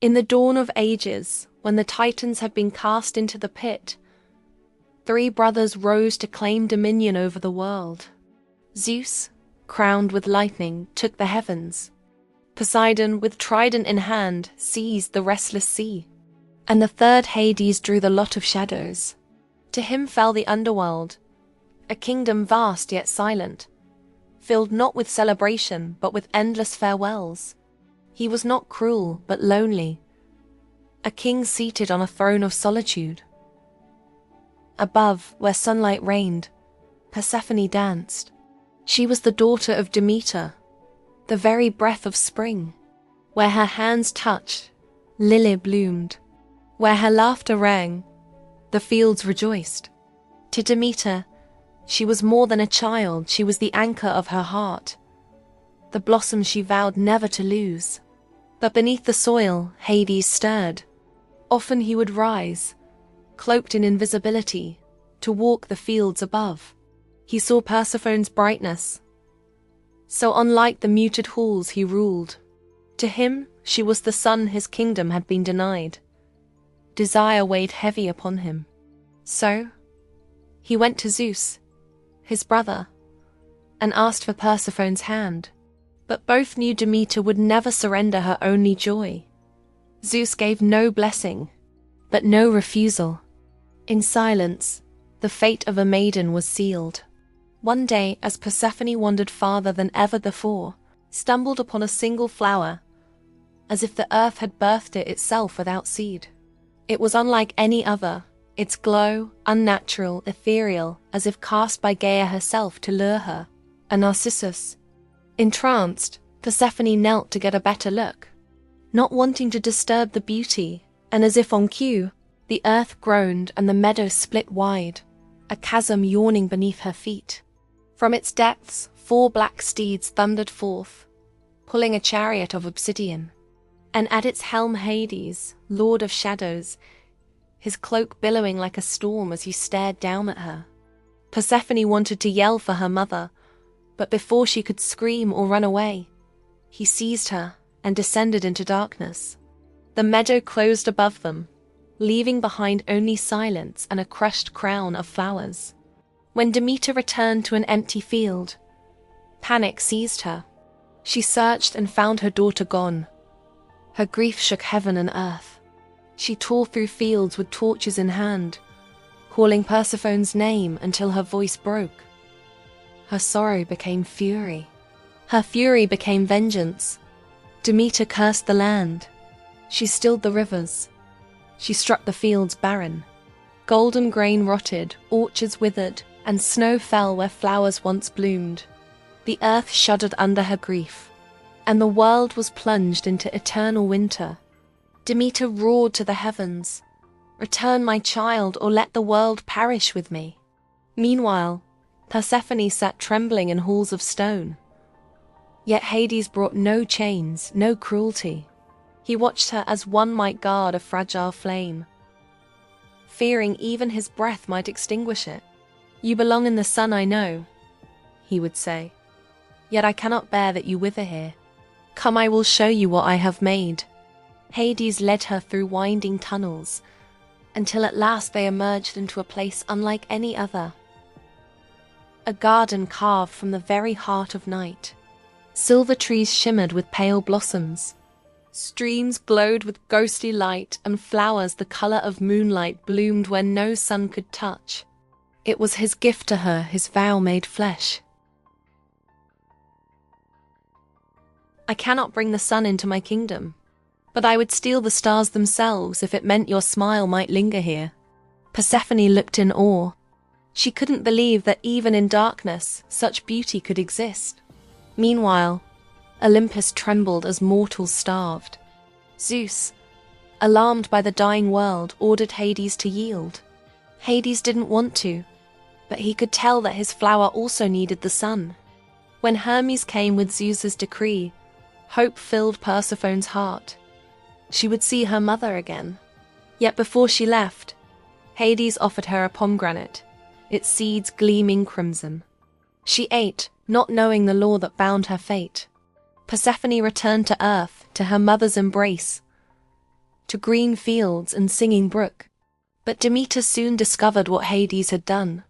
In the dawn of ages, when the Titans had been cast into the pit, three brothers rose to claim dominion over the world. Zeus, crowned with lightning, took the heavens. Poseidon, with trident in hand, seized the restless sea. And the third Hades drew the lot of shadows. To him fell the Underworld, a kingdom vast yet silent, filled not with celebration but with endless farewells. He was not cruel but lonely, a king seated on a throne of solitude. Above, where sunlight reigned, Persephone danced. She was the daughter of Demeter, the very breath of spring. Where her hands touched, lily bloomed. Where her laughter rang, the fields rejoiced. To Demeter, she was more than a child, she was the anchor of her heart, the blossom she vowed never to lose. But beneath the soil, Hades stirred. Often he would rise, cloaked in invisibility, to walk the fields above. He saw Persephone's brightness. So unlike the muted halls he ruled, to him she was the sun his kingdom had been denied. Desire weighed heavy upon him. So he went to Zeus, his brother, and asked for Persephone's hand. But both knew Demeter would never surrender her only joy. Zeus gave no blessing, but no refusal. In silence, the fate of a maiden was sealed. One day, as Persephone wandered farther than ever before, stumbled upon a single flower, as if the earth had birthed it itself without seed. It was unlike any other, its glow unnatural, ethereal, as if cast by Gaia herself to lure her, a narcissus. Entranced, Persephone knelt to get a better look, not wanting to disturb the beauty, and as if on cue, the earth groaned and the meadow split wide, a chasm yawning beneath her feet. From its depths, 4 black steeds thundered forth, pulling a chariot of obsidian. And at its helm Hades, lord of shadows, his cloak billowing like a storm as he stared down at her. Persephone wanted to yell for her mother, but before she could scream or run away, he seized her and descended into darkness. The meadow closed above them, leaving behind only silence and a crushed crown of flowers. When Demeter returned to an empty field, panic seized her. She searched and found her daughter gone. Her grief shook heaven and earth. She tore through fields with torches in hand, calling Persephone's name until her voice broke. Her sorrow became fury. Her fury became vengeance. Demeter cursed the land. She stilled the rivers. She struck the fields barren. Golden grain rotted, orchards withered, and snow fell where flowers once bloomed. The earth shuddered under her grief, and the world was plunged into eternal winter. Demeter roared to the heavens, "Return my child, or let the world perish with me." Meanwhile, Persephone sat trembling in halls of stone. Yet Hades brought no chains, no cruelty. He watched her as one might guard a fragile flame, fearing even his breath might extinguish it. "You belong in the sun, I know," he would say, "yet I cannot bear that you wither here. Come, I will show you what I have made." Hades led her through winding tunnels, until at last they emerged into a place unlike any other. A garden carved from the very heart of night. Silver trees shimmered with pale blossoms. Streams glowed with ghostly light, and flowers the color of moonlight bloomed where no sun could touch. It was his gift to her, his vow made flesh. "I cannot bring the sun into my kingdom, but I would steal the stars themselves if it meant your smile might linger here." Persephone looked in awe. She couldn't believe that even in darkness, such beauty could exist. Meanwhile, Olympus trembled as mortals starved. Zeus, alarmed by the dying world, ordered Hades to yield. Hades didn't want to, but he could tell that his flower also needed the sun. When Hermes came with Zeus's decree, hope filled Persephone's heart. She would see her mother again. Yet before she left, Hades offered her a pomegranate, its seeds gleaming crimson. She ate, not knowing the law that bound her fate. Persephone returned to earth, to her mother's embrace, to green fields and singing brook. But Demeter soon discovered what Hades had done.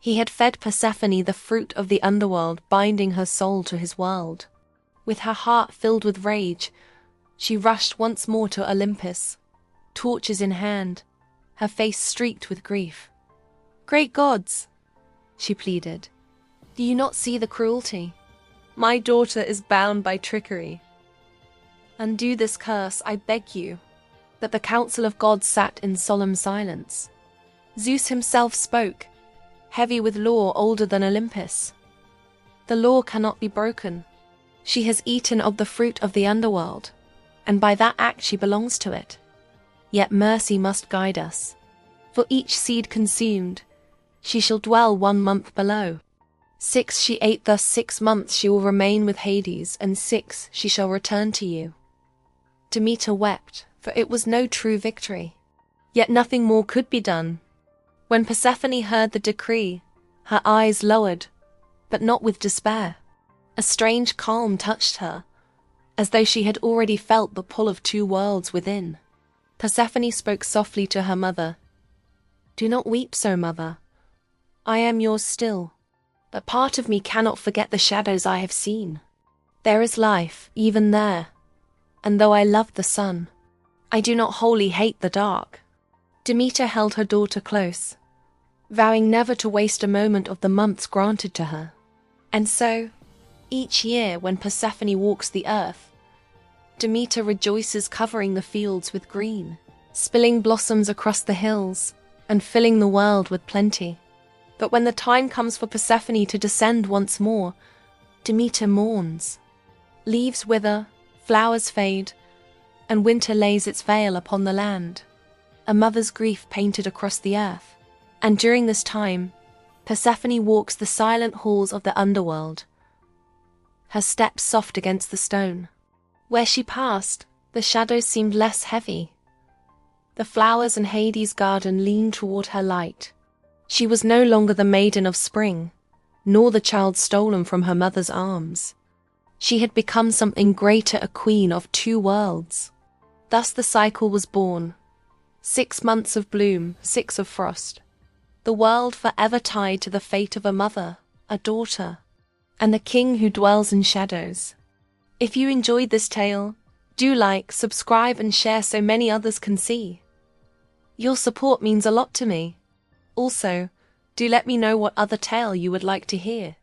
He had fed Persephone the fruit of the underworld, binding her soul to his world. With her heart filled with rage, she rushed once more to Olympus, torches in hand, her face streaked with grief. "Great gods," she pleaded, "do you not see the cruelty? My daughter is bound by trickery. Undo this curse, I beg you." That the council of gods sat in solemn silence. Zeus himself spoke, heavy with law older than Olympus. "The law cannot be broken. She has eaten of the fruit of the underworld, and by that act she belongs to it. Yet mercy must guide us. For each seed consumed, she shall dwell 1 month below. 6 she ate, thus 6 months she will remain with Hades, and 6 she shall return to you." Demeter wept, for it was no true victory. Yet nothing more could be done. When Persephone heard the decree, her eyes lowered, but not with despair. A strange calm touched her, as though she had already felt the pull of 2 worlds within. Persephone spoke softly to her mother. "Do not weep so, mother. I am yours still, but part of me cannot forget the shadows I have seen. There is life, even there, and though I love the sun, I do not wholly hate the dark." Demeter held her daughter close, vowing never to waste a moment of the months granted to her. And so, each year when Persephone walks the earth, Demeter rejoices, covering the fields with green, spilling blossoms across the hills, and filling the world with plenty. But when the time comes for Persephone to descend once more, Demeter mourns. Leaves wither, flowers fade, and winter lays its veil upon the land, a mother's grief painted across the earth. And during this time, Persephone walks the silent halls of the underworld, her steps soft against the stone. Where she passed, the shadows seemed less heavy. The flowers in Hades' garden leaned toward her light. She was no longer the maiden of spring, nor the child stolen from her mother's arms. She had become something greater, a queen of 2 worlds. Thus the cycle was born. 6 months of bloom, 6 of frost. The world forever tied to the fate of a mother, a daughter, and the king who dwells in shadows. If you enjoyed this tale, do like, subscribe, and share so many others can see. Your support means a lot to me. Also, do let me know what other tale you would like to hear.